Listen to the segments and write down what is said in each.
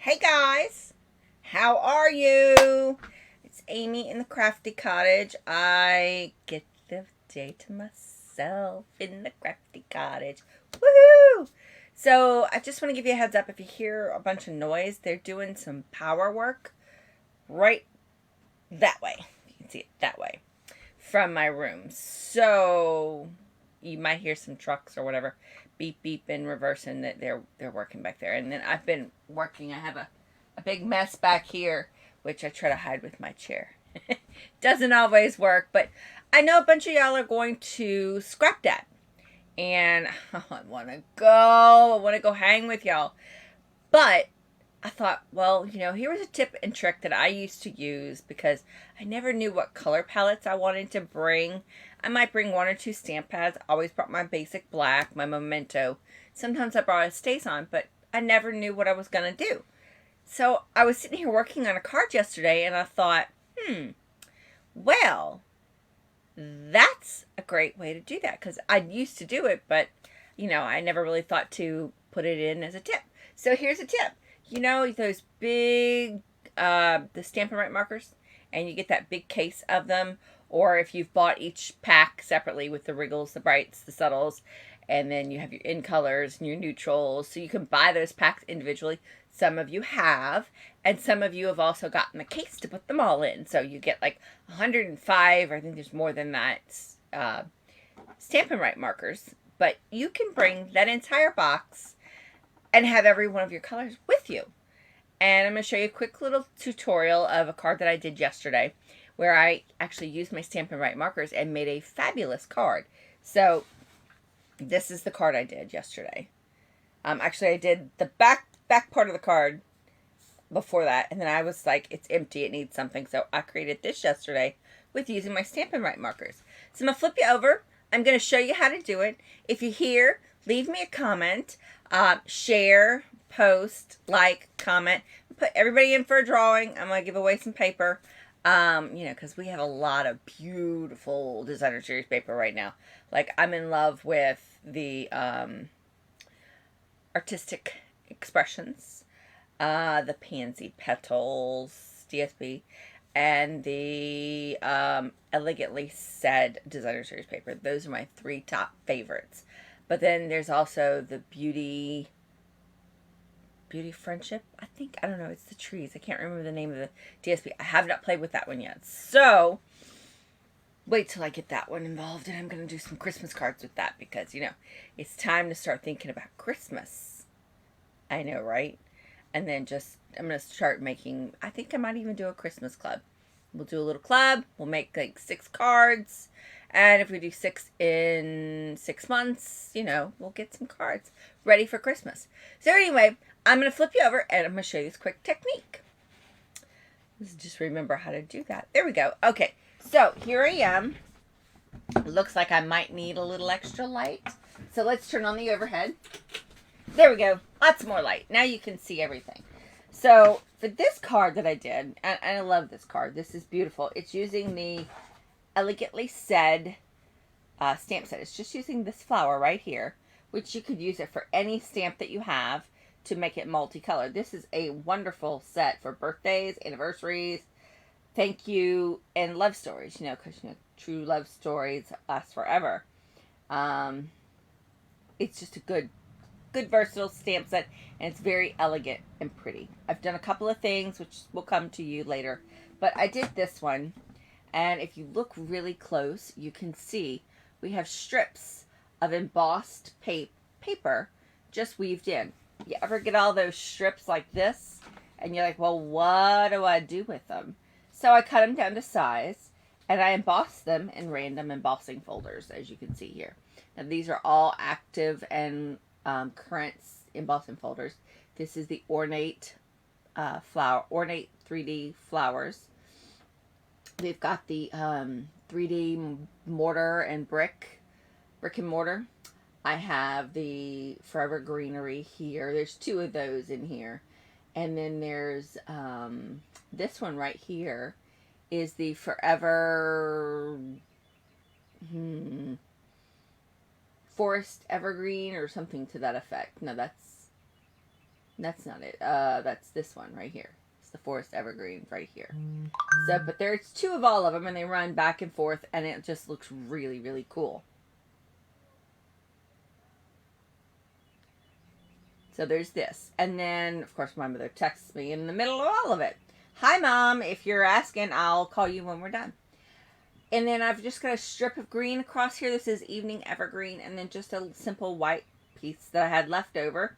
Hey guys, how are you? It's Amy in the Crafty Cottage. I get the day to myself in the Crafty Cottage. Woohoo! So I just want to give you a heads up if you hear a bunch of noise, they're doing some power work right that way. You can see it that way from my room. So you might hear some trucks or whatever beep beep and reversing that they're working back there. And then I've been working. I have a big mess back here, which I try to hide with my chair. Doesn't always work, but I know a bunch of y'all are going to scrap that. And I want to go. I want to go hang with y'all. But I thought, well, here was a tip and trick that I used to use because I never knew what color palettes I wanted to bring. I might bring one or two stamp pads. I always brought my basic black, my Memento. Sometimes I brought a StazOn, but I never knew what I was going to do. So I was sitting here working on a card yesterday and I thought, well, that's a great way to do that because I used to do it, but, I never really thought to put it in as a tip. So here's a tip. Those big, the Stampin' Write markers, and you get that big case of them, or if you've bought each pack separately with the wriggles, the brights, the subtles, and then you have your in colors and your neutrals, so you can buy those packs individually. Some of you have, and some of you have also gotten the case to put them all in, so you get like 105, or I think there's more than that, Stampin' Write markers, but you can bring that entire box and have every one of your colors with you. And I'm going to show you a quick little tutorial of a card that I did yesterday where I actually used my Stampin' Write markers and made a fabulous card. So this is the card I did yesterday. Actually, I did the back part of the card before that, and then I was like, it's empty, it needs something. So I created this yesterday with using my Stampin' Write markers. So I'm going to flip you over. I'm going to show you how to do it. If you're here, leave me a comment. Share, post, like, comment. Put everybody in for a drawing. I'm going to give away some paper. Because we have a lot of beautiful designer series paper right now. Like, I'm in love with the artistic expressions, the pansy petals, DSP, and the elegantly said designer series paper. Those are my three top favorites. But then there's also the beauty friendship, I think. I don't know, it's the trees. I can't remember the name of the DSP. I have not played with that one yet. So wait till I get that one involved, and I'm going to do some Christmas cards with that because, it's time to start thinking about Christmas. I know, right? And then I'm going to start making, I think I might even do a Christmas club. We'll do a little club. We'll make like 6 cards. And if we do 6 in 6 months, we'll get some cards ready for Christmas. So anyway, I'm going to flip you over and I'm going to show you this quick technique. Let's just remember how to do that. There we go. Okay, so here I am. It looks like I might need a little extra light. So let's turn on the overhead. There we go. Lots more light. Now you can see everything. So for this card that I did, and I love this card. This is beautiful. It's using the Elegantly Said stamp set. It's just using this flower right here, which you could use it for any stamp that you have to make it multicolored. This is a wonderful set for birthdays, anniversaries, thank you, and love stories, because true love stories last forever. It's just a good versatile stamp set, and it's very elegant and pretty. I've done a couple of things which will come to you later, but I did this one. And if you look really close, you can see we have strips of embossed paper just weaved in. You ever get all those strips like this? And you're like, well, what do I do with them? So I cut them down to size, and I embossed them in random embossing folders, as you can see here. Now, these are all active and current embossing folders. This is the ornate 3D flowers. We've got the 3D mortar and brick and mortar. I have the Forever Greenery here. There's 2 of those in here. And then there's this one right here is the Forever Forest Evergreen or something to that effect. No, that's That's not it. That's this one right here. It's the forest evergreen right here. So, but there's two of all of them, and they run back and forth, and it just looks really, really cool. So there's this. And then, of course, my mother texts me in the middle of all of it. Hi, Mom. If you're asking, I'll call you when we're done. And then I've just got a strip of green across here. This is Evening Evergreen. And then just a simple white piece that I had left over.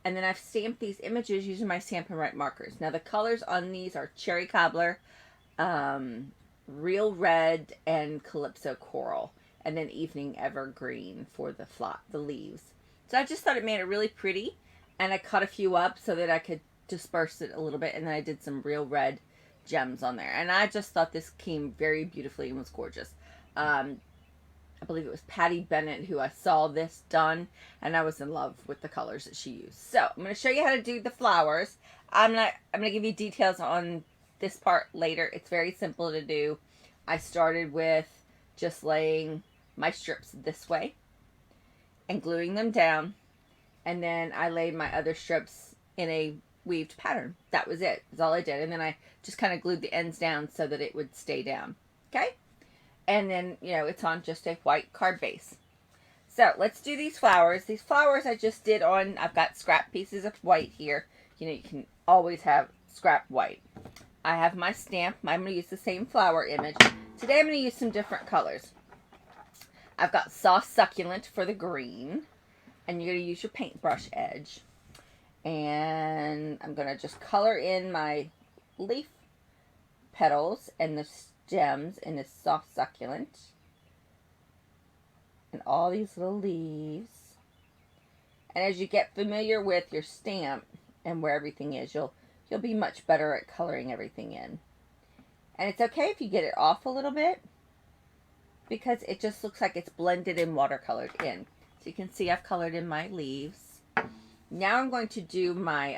And then I've stamped these images using my Stampin' Write markers. Now, the colors on these are Cherry Cobbler, Real Red, and Calypso Coral. And then Evening Evergreen for the leaves. So I just thought it made it really pretty. And I cut a few up so that I could disperse it a little bit. And then I did some Real Red gems on there. And I just thought this came very beautifully and was gorgeous. I believe it was Patty Bennett who I saw this done. And I was in love with the colors that she used. So I'm going to show you how to do the flowers. I'm going to give you details on this part later. It's very simple to do. I started with just laying my strips this way and gluing them down. And then I laid my other strips in a weaved pattern. That was it. That's all I did. And then I just kind of glued the ends down so that it would stay down. Okay? And then, you know, it's on just a white card base. So, let's do these flowers. These flowers I just did on, I've got scrap pieces of white here. You know, you can always have scrap white. I have my stamp. I'm going to use the same flower image. Today I'm going to use some different colors. I've got Soft Succulent for the green. And you're going to use your paintbrush edge. And I'm going to just color in my leaf petals and the stems in this Soft Succulent. And all these little leaves. And as you get familiar with your stamp and where everything is, you'll be much better at coloring everything in. And it's okay if you get it off a little bit, because it just looks like it's blended and watercolored in. So you can see I've colored in my leaves. Now I'm going to do my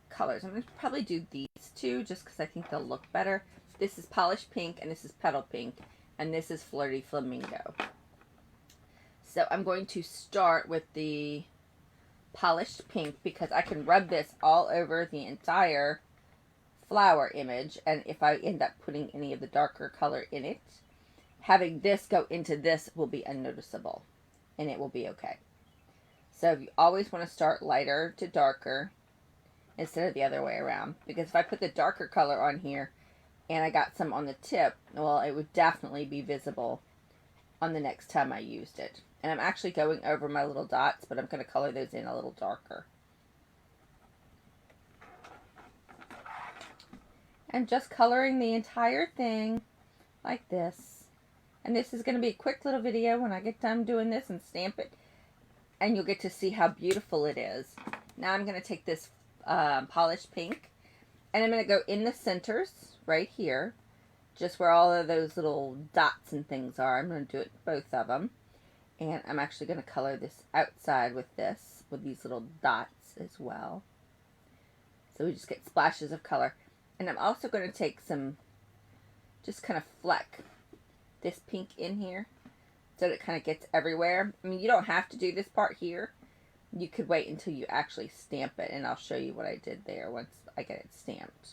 colors. I'm going to probably do these two just because I think they'll look better. This is Polished Pink and this is Petal Pink. And this is Flirty Flamingo. So I'm going to start with the Polished Pink because I can rub this all over the entire flower image. And if I end up putting any of the darker color in it, having this go into this will be unnoticeable. And it will be okay. So you always want to start lighter to darker instead of the other way around. Because if I put the darker color on here and I got some on the tip, well, it would definitely be visible on the next time I used it. And I'm actually going over my little dots, but I'm going to color those in a little darker. And just coloring the entire thing like this. And this is going to be a quick little video when I get done doing this and stamp it. And you'll get to see how beautiful it is. Now I'm going to take this Polished Pink. And I'm going to go in the centers right here. Just where all of those little dots and things are. I'm going to do it both of them. And I'm actually going to color this outside with this. With these little dots as well. So we just get splashes of color. And I'm also going to take some, just kind of fleck this pink in here so that it kind of gets everywhere. I mean, you don't have to do this part here. You could wait until you actually stamp it, and I'll show you what I did there once I get it stamped.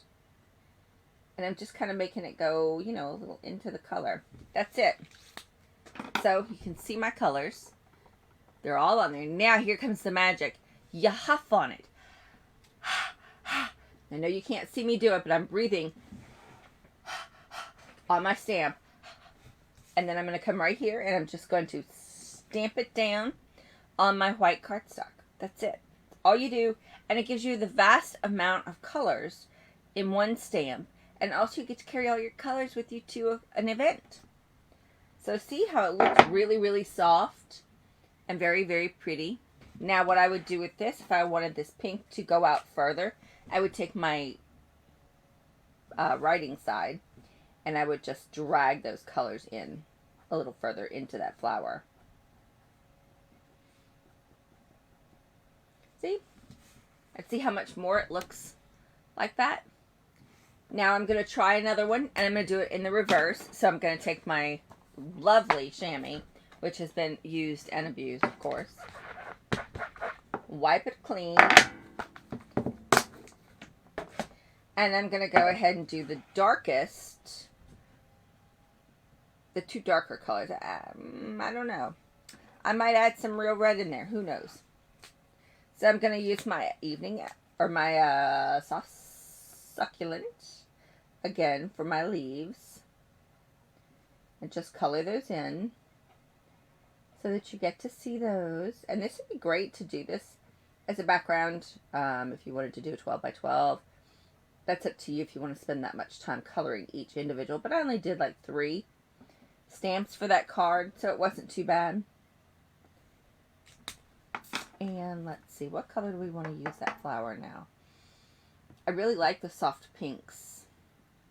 And I'm just kind of making it go, you know, a little into the color. That's it. So you can see my colors. They're all on there. Now here comes the magic. You huff on it. I know you can't see me do it, but I'm breathing on my stamp. And then I'm going to come right here and I'm just going to stamp it down on my white cardstock. That's it. That's all you do. And it gives you the vast amount of colors in one stamp. And also you get to carry all your colors with you to an event. So see how it looks really, really soft and very, very pretty. Now what I would do with this, if I wanted this pink to go out further, I would take my writing side and I would just drag those colors in a little further into that flower. See? And see how much more it looks like that? Now I'm going to try another one, and I'm going to do it in the reverse. So I'm going to take my lovely chamois, which has been used and abused, of course. wipe it clean. And I'm going to go ahead and do the darkest, the two darker colors. I don't know. I might add some real red in there. Who knows? So I'm going to use my evening, or my soft succulent, again, for my leaves. And just color those in so that you get to see those. And this would be great to do this as a background if you wanted to do a 12 by 12. That's up to you if you want to spend that much time coloring each individual. But I only did like 3 stamps for that card, so it wasn't too bad. And let's see, what color do we want to use that flower now? I really like the soft pinks.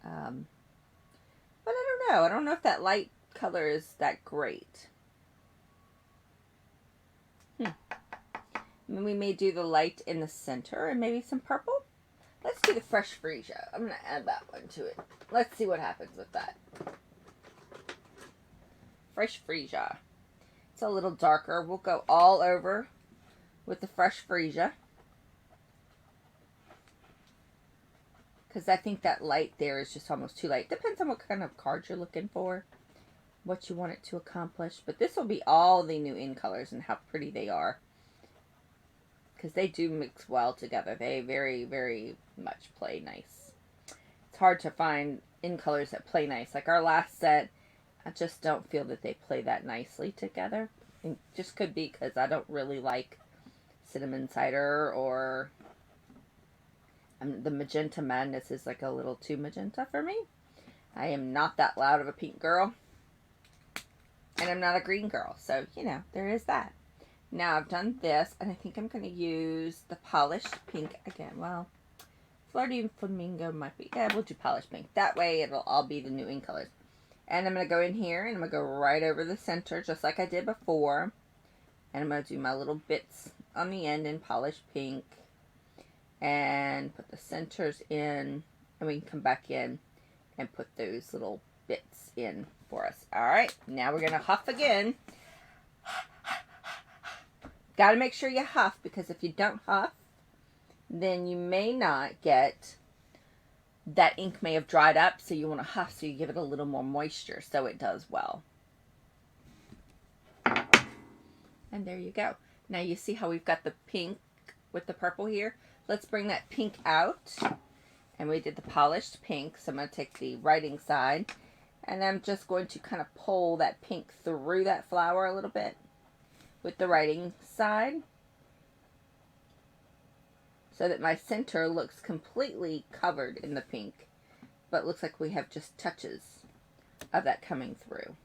But I don't know. I don't know if that light color is that great. We may do the light in the center and maybe some purple. Let's do the fresh freesia. I'm going to add that one to it. Let's see what happens with that. Fresh freesia. It's a little darker. We'll go all over with the fresh freesia. Because I think that light there is just almost too light. Depends on what kind of card you're looking for. What you want it to accomplish. But this will be all the new in colors and how pretty they are. Because they do mix well together. They very, very much play nice. It's hard to find in colors that play nice. Like our last set, I just don't feel that they play that nicely together. It just could be because I don't really like cinnamon cider, or the magenta madness is like a little too magenta for me. I am not that loud of a pink girl. And I'm not a green girl. So, you know, there is that. Now I've done this, and I think I'm going to use the polished pink again. Well, Flirty Flamingo might be. Yeah, we'll do polished pink. That way it'll all be the new in colors. And I'm going to go in here, and I'm going to go right over the center, just like I did before. And I'm going to do my little bits on the end in polished pink. And put the centers in, and we can come back in and put those little bits in for us. Alright, now we're going to huff again. Got to make sure you huff, because if you don't huff, then you may not get, that ink may have dried up, so you want to huff so you give it a little more moisture so it does well. And there you go. Now you see how we've got the pink with the purple here? Let's bring that pink out. And we did the polished pink, so I'm going to take the writing side, and I'm just going to kind of pull that pink through that flower a little bit with the writing side, so that my center looks completely covered in the pink, but looks like we have just touches of that coming through.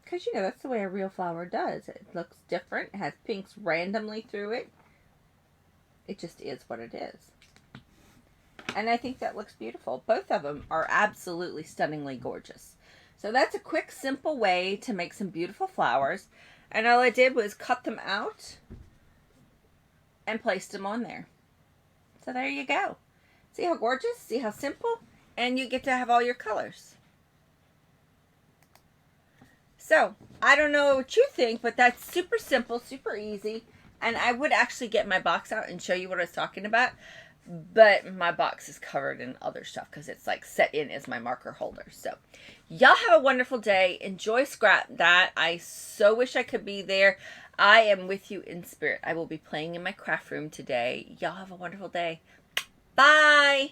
Because, you know, that's the way a real flower does. It looks different. It has pinks randomly through it. It just is what it is. And I think that looks beautiful. Both of them are absolutely stunningly gorgeous. So that's a quick, simple way to make some beautiful flowers. And all I did was cut them out and placed them on there. So there you go. See how gorgeous? See how simple? And you get to have all your colors. So, I don't know what you think, but that's super simple, super easy. And I would actually get my box out and show you what I was talking about. But my box is covered in other stuff because it's like set in as my marker holder. So, y'all have a wonderful day. Enjoy Scrap That. I so wish I could be there. I am with you in spirit. I will be playing in my craft room today. Y'all have a wonderful day. Bye!